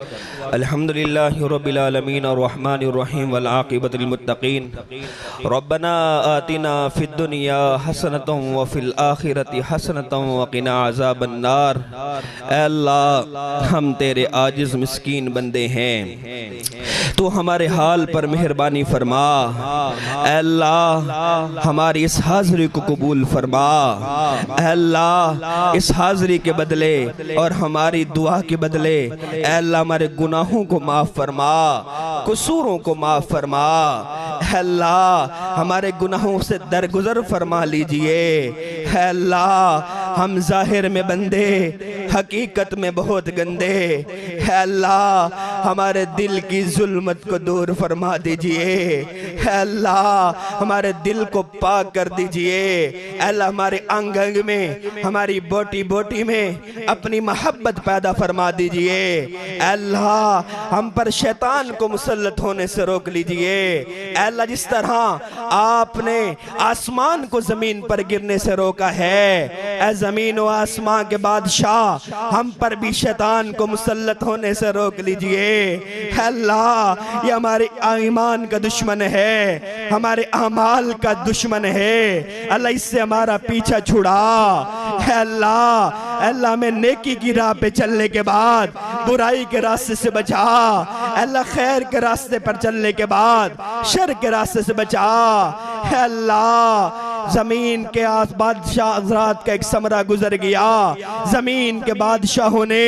अल्हम्दुलिल्लाहि रब्बिल आलमीन अर्रहमानिर रहीम वल आक़िबतुल मुत्तक़ीन रब्बना आतिना फिद दुनिया हसनतम व फिल आखिरति हसनतम व क़िना अज़ाबन नार। ऐ अल्लाह, हम तेरे आजिज़ मिस्कीन बंदे हैं, तू हमारे हाल पर मेहरबानी फरमा। ऐ अल्लाह, हमारी इस हाज़िरी को कबूल फरमा। ऐ अल्लाह, इस हाज़िरी के बदले और हमारी दुआ के बदले ऐ अल्लाह हमारे गुनाहों को माफ़ फरमा, कसूरों को माफ़ फरमा। अल्लाह, हमारे गुनाहों से दरगुजर फरमा लीजिए। अल्लाह, हम जाहिर में बंदे, हकीकत में बहुत गंदे। अल्लाह, हमारे दिल की जुल्मत को दूर फरमा दीजिए। अल्लाह, हमारे दिल को पाक कर दीजिए। अल्लाह, हमारे अंग अंग में, हमारी बोटी बोटी में अपनी मोहब्बत पैदा फरमा दीजिए। अल्लाह, हम पर शैतान को मुसल्लत होने से रोक लीजिए। अल्लाह, जिस तरह आपने आसमान को जमीन पर गिरने से रोका है, ऐ जमीन व आसमान के बादशाह, हम पर भी शैतान को मुसल्लत होने से रोक लीजिए। अल्लाह, ये हमारे ईमान का दुश्मन है, हमारे अमाल का दुश्मन है। अल्लाह, इससे हमारा पीछा छुड़ा। अल्लाह, अल्लाह में नेकी की राह पे चलने के बाद बुराई के रास्ते से बचा। अल्लाह, खैर के रास्ते पर चलने के बाद शर के रास्ते से बचा। अल्लाह, जमीन के बादशाह हज़रात का एक समरा गुजर गया। जमीन के बादशाहों ने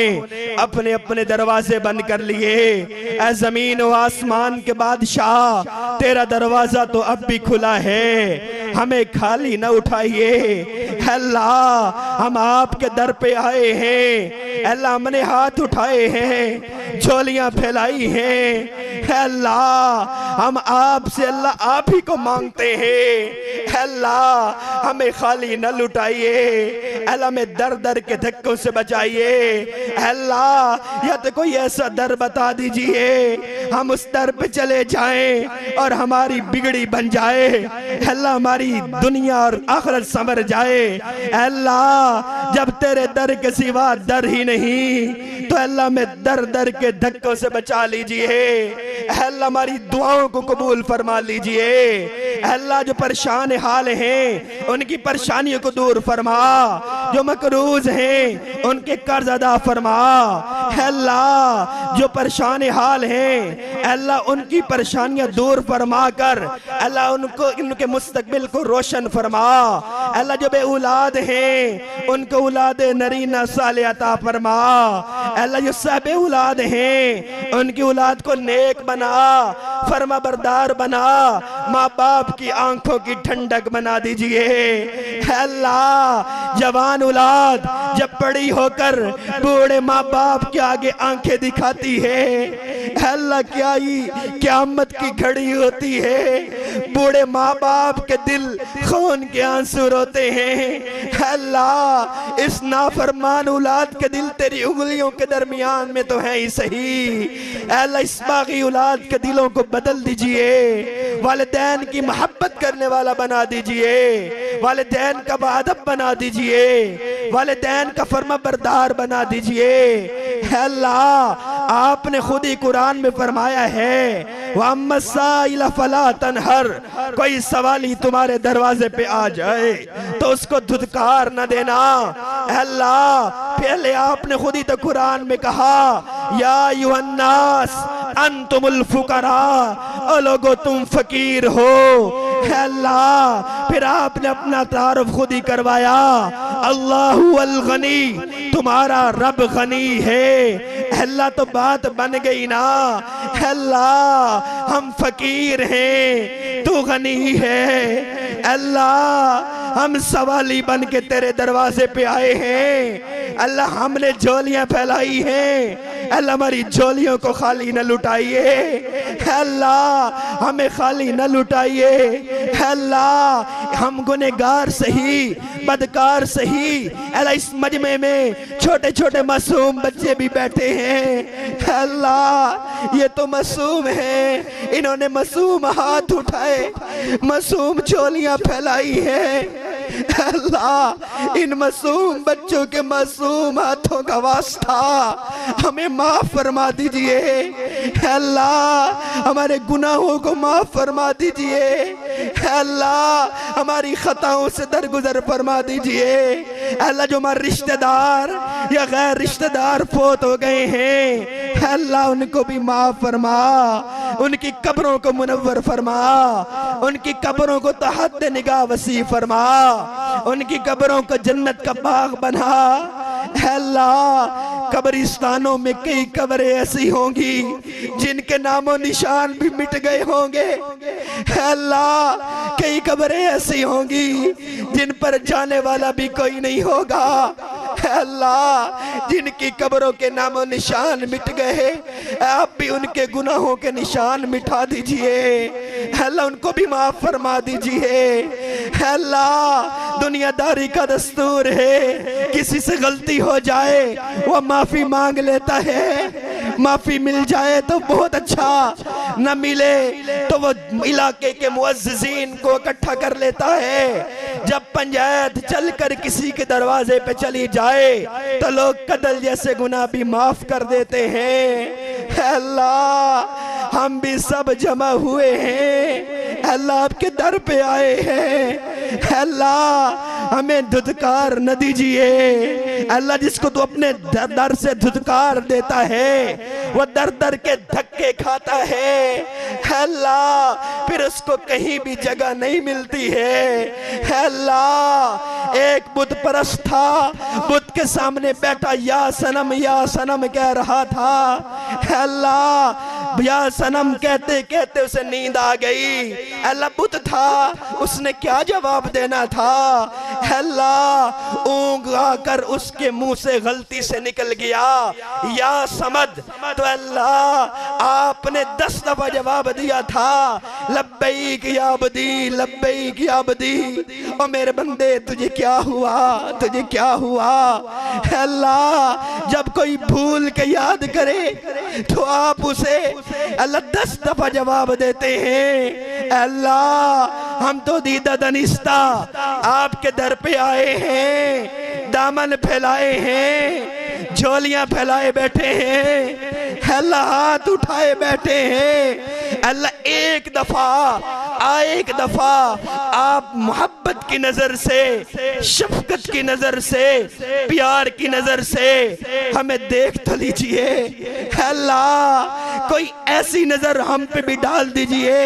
अपने अपने दरवाजे बंद कर लिए। ऐ जमीन और आसमान के बादशाह, तेरा दरवाजा तो अब भी खुला है, हमें खाली न उठाइए। अल्लाह, हम आपके दर पे आए हैं। अल्लाह, हमने हाथ उठाए हैं, झोलियां फैलाई हैं। अल्लाह, हम आपसे अल्लाह आप ही को मांगते हैं। अल्लाह, हमें खाली न लुटाइए। अल्लाह, हमें दर दर के धक्कों से बचाइए। अल्लाह, या तो कोई ऐसा दर बता दीजिए, हम उस दर पे चले जाएं और हमारी बिगड़ी बन जाए। अल्लाह, हमारी दुनिया और आखिरत संवर जाए। अल्लाह, जब तेरे दर के सिवा दर ही नहीं, तो अल्लाह में दर दर के धक्कों से बचा लीजिए। अल्लाह, हमारी दुआओं को कबूल फरमा लीजिए। अल्लाह, जो परेशान हाल हैं उनकी परेशानियों को दूर फरमा, जो मकरूज हैं उनके कर्ज अदा फरमा। अल्लाह, जो परेशान हाल हैं अल्लाह उनकी परेशानियां दूर फरमा कर अल्लाह उनको उनके मुस्तकबिल को रोशन फरमा। अल्लाह, जो बे औलाद हैं उनको औलाद नरीना साले अता फरमा। अल्लाह, जो सब औलाद हैं उनकी औलाद को नेक बना, फरमा बरदार बना, माँ बाप की आंखों की ठंडक बना दीजिए। अल्लाह, जवान औलाद जब बड़ी होकर बूढ़े माँ बाप के आगे आंखें दिखाती है, अल्लाह क्या ही क़यामत की घड़ी होती है। बूढ़े माँ बाप के दिल खून के आंसू रोते हैं। अल्लाह, इस नाफरमान औलाद के दिल तेरी उंगलियों के दरमियान में तो है ही सही। अल्लाह, इस बागी औलाद के दिलों को बदल दीजिए, वालिदैन की मोहब्बत करने वाला बना दीजिए, वालिदैन का बाअदब बना दीजिए, वालिदैन का फरमा बरदार बना दीजिए। अल्लाह, आपने खुद ही कुरान में फरमाया है, वअम्मस्साइल फला तनहर, कोई सवाली तुम्हारे दरवाजे पे आ जाए तो उसको धुतकार न देना। अल्लाह, पहले आपने खुद ही तो कुरान में कहा, या अय्युहन्नास अंतुमुल फुकरा, ओ लोगो तुम फकीर हो। अल्लाह, फिर आपने अपना तारुफ खुद ही करवाया, अल्लाहु अल गनी, तुम्हारा रब गनी है। अल्लाह, तो बात बन गई ना। अल्लाह, हम फकीर हैं, तू गनी है। अल्लाह, हम सवाली बन के तेरे दरवाजे पे आए हैं। अल्लाह, हमने झोलियां फैलाई हैं। अल्लाह, हमारी झोलियों को खाली न लुटाइए। अल्लाह, हमें खाली न लुटाइए। अल्लाह, हम गुनहगार सही, बदकार सही। अल्लाह, इस मजमे में छोटे छोटे मासूम बच्चे भी बैठे हैं। अल्लाह, ये तो मासूम हैं, इन्होंने मासूम हाथ उठाए, मासूम झोलियां फैलाई है। अल्लाह इन मासूम बच्चों के मासूम हाथों का वास्ता हमें माफ फरमा दीजिए। अल्लाह हमारे गुनाहों को माफ फरमा दीजिए। अल्लाह हमारी खताओं से दरगुजर फरमा दीजिए। अल्लाह जो हमारे रिश्तेदार या गैर रिश्तेदार फोत हो गए हैं, अल्लाह उनको भी माफ फरमा, उनकी कब्रों को मुनव्वर फरमा, उनकी कब्रों को तहत निगाह वसी फरमा, उनकी कब्रों को जन्नत का बाग बना। अल्लाह कब्रिस्तानों में कई कब्रें ऐसी होंगी जिनके नामों निशान भी मिट गए होंगे। अल्लाह कई कब्रें ऐसी होंगी जिन पर जाने वाला भी कोई नहीं होगा। अल्लाह जिनकी कब्रों के नामों निशान मिट गए, आप भी उनके गुनाहों के निशान मिटा दीजिए। अल्लाह उनको भी माफ फरमा दीजिए। अल्लाह दुनियादारी का दस्तूर है, किसी से गलती हो जाए वो माफी मांग लेता है, माफी मिल जाए तो बहुत अच्छा, न मिले तो वो इलाके के मुअज्जिजीन को इकट्ठा कर लेता है। जब पंचायत चलकर किसी के दरवाजे पे चली जाए तो लोग कत्ल जैसे गुनाह भी माफ कर देते हैं। अल्लाह हम भी सब जमा हुए हैं, अल्लाह आपके दर पे आए हैं। अल्लाह हमें धुतकार न दीजिए। अल्लाह जिसको तू अपने दर से धुतकार देता है वो दर दर के धक्के खाता है। अल्लाह फिर उसको कहीं भी जगह नहीं मिलती है। अल्लाह एक बुत परस्त था, बुत के सामने बैठा या सनम कह रहा था। अल्लाह या सनम कहते कहते उसे नींद आ गई। अल्लाह बुत था, उसने क्या जवाब देना था। अल्लाह ऊँग आकर उसके मुंह से गलती से निकल गया या समद, तो अल्लाह आपने 10 दफा जवाब दिया था लब्बैक या अब्दी, लब्बैक या अब्दी। ओ मेरे बंदे तुझे क्या हुआ, तुझे क्या हुआ। अल्लाह जब कोई भूल के याद करे तो आप उसे अल्लाह 10 दफा जवाब देते हैं। अल्लाह हम तो दीदा दनिस्ता आपके दर पे आए हैं, दामन फैलाए हैं, झोलियां फैलाए बैठे हैं, अल्लाह हाथ उठाए बैठे हैं। अल्लाह एक दफा आप मोहब्बत की नजर से, शफकत की नजर से, प्यार की नजर से हमें देख तो लीजिए। अल्लाह कोई ऐसी नजर हम पे भी डाल दीजिए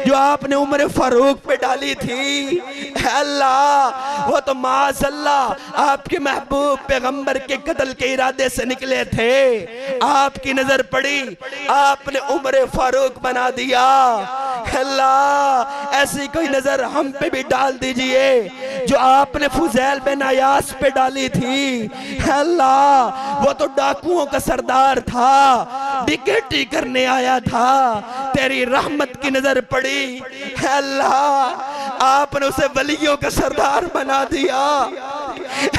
जो आपने उम्र फारूक पे डाली थी। अल्लाह वो तो माज़अल्लाह आपके महबूब पैगंबर के कत्ल के इरादे से निकले थे, आपकी नजर पड़ी, आपने उम्र फारूक बना दिया। अल्लाह ऐसी कोई नजर हम पे भी डाल दीजिए जो आपने फुजैल बिन अयास पे डाली थी। अल्लाह वो तो डाकुओं का सरदार था, डिकेटी करने आया था, तेरी रहमत की नजर पड़ी। अल्लाह आपने उसे वलियों का सरदार बना दिया।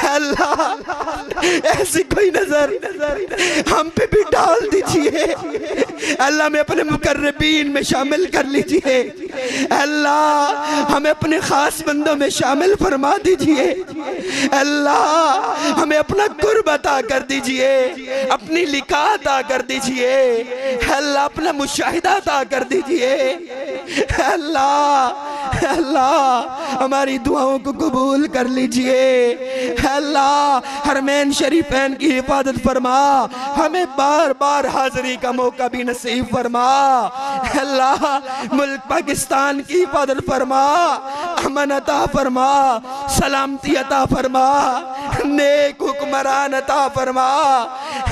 अल्लाह ऐसी कोई नजर हम पे भी डाल दीजिए। अल्लाह में अपने मुकर्रबीन में शामिल कर लीजिए। अल्लाह हमें अपने खास बंदों में शामिल फरमा दीजिए। अल्लाह हमें अपना कुर्ब अता कर दीजिए, अपनी लिका अता कर दीजिए। अल्लाह अपना मुशाहिदा अता कर दीजिए। अल्लाह हमारी दुआओं को कबूल कर लीजिए। अल्लाह हरमैन शरीफैन की हिफाजत फरमा, हमें बार बार हाजिरी का मौका भी नसीब फरमा। अल्लाह मुल्क पाकिस्तान की हिफाजत फरमा, अमन अता फरमा, सलामती अता फरमा, नेक हुक्मरान अता फरमा।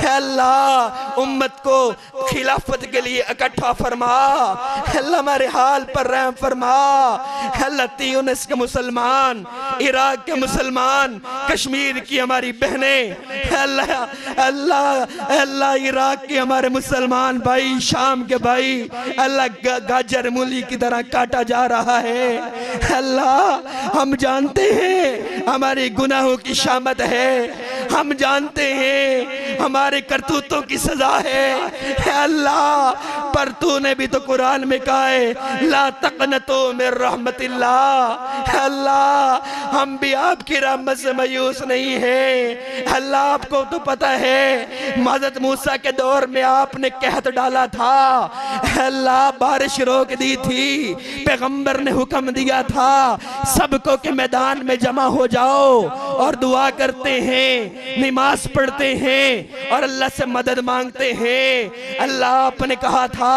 अल्लाह उम्मत को खिलाफत के लिए इकट्ठा फरमा। अल्लाह हमारे हाल पर रहम फरमा। अल्लाह ट्यूनिस के मुसलमान, इराक के मुसलमान, कश्मीर की हमारी बहनें, अल्लाह इराक के हमारे मुसलमान भाई, शाम के भाई, अल्लाह गाजर मूली की तरह काटा जा रहा है। अल्लाह हम जानते हैं हमारे गुनाहों की शामत है, हम जानते हैं हमारे करतूतों की सजा है। अल्लाह पर तूने भी तो कुरान में कहा है ला तक़नतू मिन रहमतिल्लाह। अल्लाह हम भी आपकी रहमत से मायूस नहीं है। अल्लाह आपको तो पता है हज़रत मूसा के दौर में आपने कहत डाला था, अल्लाह बारिश रोक दी थी, पैगंबर ने हुक्म दिया था सबको के मैदान में जमा हो जाओ और दुआ करते हैं, नमाज पढ़ते हैं और अल्लाह से मदद मांगते हैं। अल्लाह आपने कहा था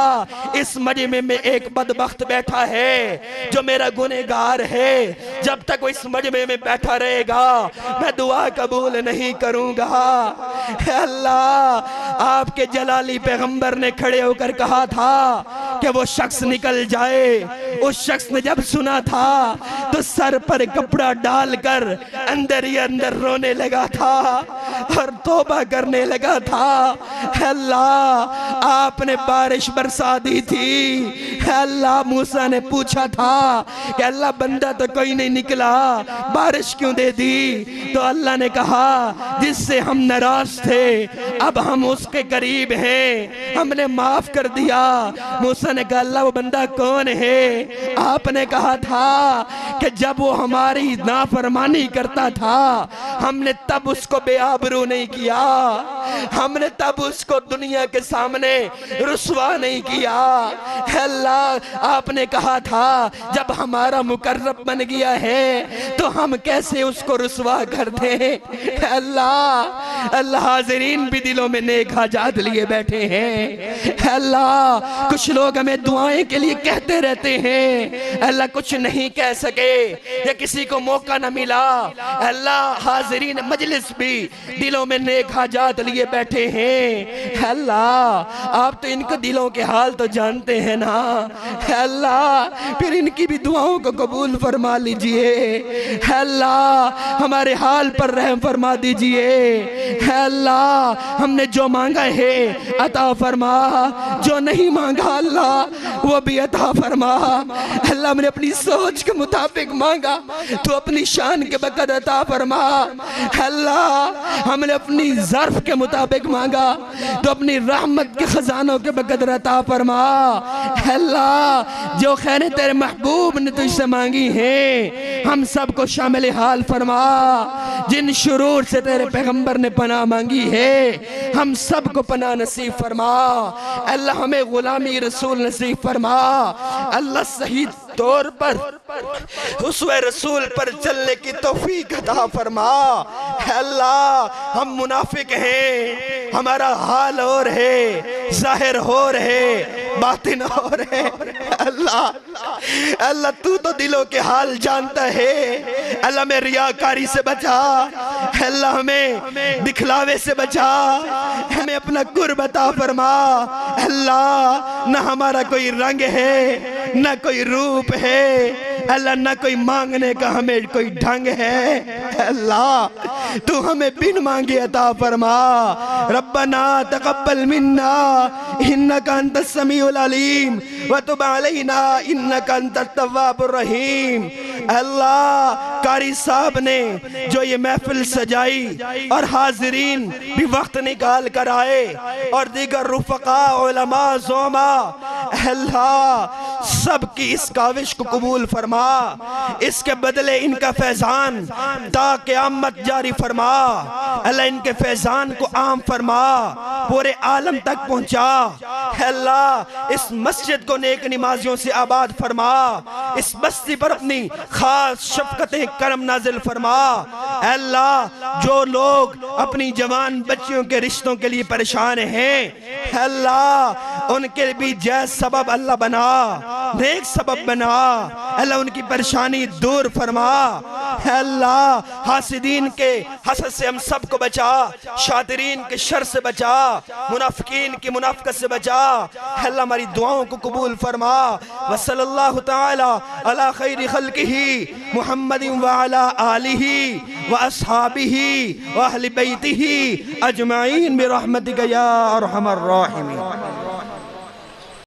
इस मजमे में एक बदबख्त बैठा है जो मेरा गुनहगार है, जब तक वो इस मजमे में बैठा रहेगा मैं दुआ कबूल नहीं करूंगा। अल्लाह आपके जलाली पैगंबर ने खड़े होकर कहा था कि वो शख्स निकल जाए। उस शख्स ने जब सुना था तो सर पर कपड़ा डालकर अंदर ही अंदर रोने लगा था और तौबा करने लगा था। अल्लाह आपने बारिश बरसा दी थी। अल्लाह मूसा ने पूछा था कि अल्लाह बंदा तो कोई नहीं निकला, बारिश क्यों दे दी? तो अल्लाह ने कहा जिससे हम नाराज थे अब हम उसके करीब हैं, हमने माफ कर दिया। मूसा ने कहा अल्लाह वो बंदा कौन है? आपने कहा था कि जब वो हमारी नाफरमानी करता था हमने तब उसको बेआबरू नहीं किया, हमने तब उसको दुनिया के सामने रुसवा नहीं किया। अल्लाह आपने कहा था जब हमारा मुकर्रब बन गया है तो हम कैसे उसको रुसवा कर दें। अल्लाह अल्लाह हाज़रीन भी दिलों में नेक हाजात लिए बैठे हैं। अल्लाह कुछ लोग हमें दुआएं के लिए कहते रहते हैं, अल्लाह कुछ नहीं कह सके या किसी को मौका न मिला। अल्लाह हाज़रीन मजलिस भी दिलों में नेक हाजात लिए बैठे हैं। अल्लाह आप तो इनके दिलों के हाल तो जानते हैं ना। अल्लाह फिर इनकी भी दुआओं को कबूल फरमा लीजिए। अल्लाह हमारे हाल पर रहम फरमा दीजिए। अल्लाह हमने जो मांगा है अता फरमा, जो नहीं मांगा अल्लाह वो भी अता फरमा। अल्लाह हमने अपनी सोच के मुताबिक मांगा तो अपनी शान के बकद अता फरमा। अल्लाह हमने अपनी ज़र्फ के मुताबिक मांगा तो अपनी रहमत के खजानों के बकद अता फरमा। अल्लाह जो खैर तेरे महबूब ने तुझसे मांगी है हम सबको शामिल हाल फरमा। जिन शुरूर से तेरे पैगंबर ने पनाह मांगी है हम सबको पनाह नसीब फरमा। अल्लाह हमें गुलामी रसूल नसीब फरमा। अल्लाह सही तौर पर उसवे रसूल पर चलने की तौफीक अता फरमा। अल्लाह हम मुनाफिक हैं, हमारा हाल और है, जाहिर हो रहे, बातिन हो रहे। अल्लाह अल्लाह तू तो दिलों के हाल जानता है। अल्लाह में रियाकारी से बचा, अल्लाह हमें दिखलावे से बचा, हमें अपना कुर्ब अता फरमा। अल्लाह न हमारा कोई रंग है न कोई रूप है, अल्लाह न कोई मांगने का हमें कोई ढंग है। अल्लाह तू हमें बिन मांगे अता फरमा। रब्बना तक़ब्बल मिन्ना इन्नका अंतस समीउल अलीम व तुब अलैना इन्नका अंतत तव्वाबुर रहीम। अल्लाह कारी साहब ने जो ये महफिल सजाई और हाजिरीन भी वक्त निकाल कर आए और दीगर रुफ़क़ा उलमा ज़ोमा, अल्लाह सबकी इस काविश को कबूल फरमा। इसके बदले इनका फैजान ता क़यामत जारी फरमा। अल्लाह इनके फैजान को आम फरमा, पूरे आलम तक पहुँचा। अल्लाह इस मस्जिद को नेक नमाजियों से आबाद फरमा। इस बस्ती पर अपनी खास शफ़क़तें करम नाजिल फरमा। अल्लाह जो लोग अपनी जवान बच्चियों के रिश्तों के लिए परेशान हैं अल्लाह उनके भी जैस सबब अल्लाह बना, नेक सबब बना। अल्लाह उनकी परेशानी दूर फरमा। अल्लाह हासिदीन के हसद से हम सबको बचा, शातिरीन के शर से बचा, मुनाफिकीन की मुनाफिकत से बचा। अल्लाह हमारी दुआओं को कबूल फरमा। वसल्लल्लाहु तआला अला खैरि खल्क़िही मुहम्मदिन व अला आलिही व अस्हाबिही व अहलि बैतिही अजमाइन बिरहमतिका या अरहमर राहिमीन।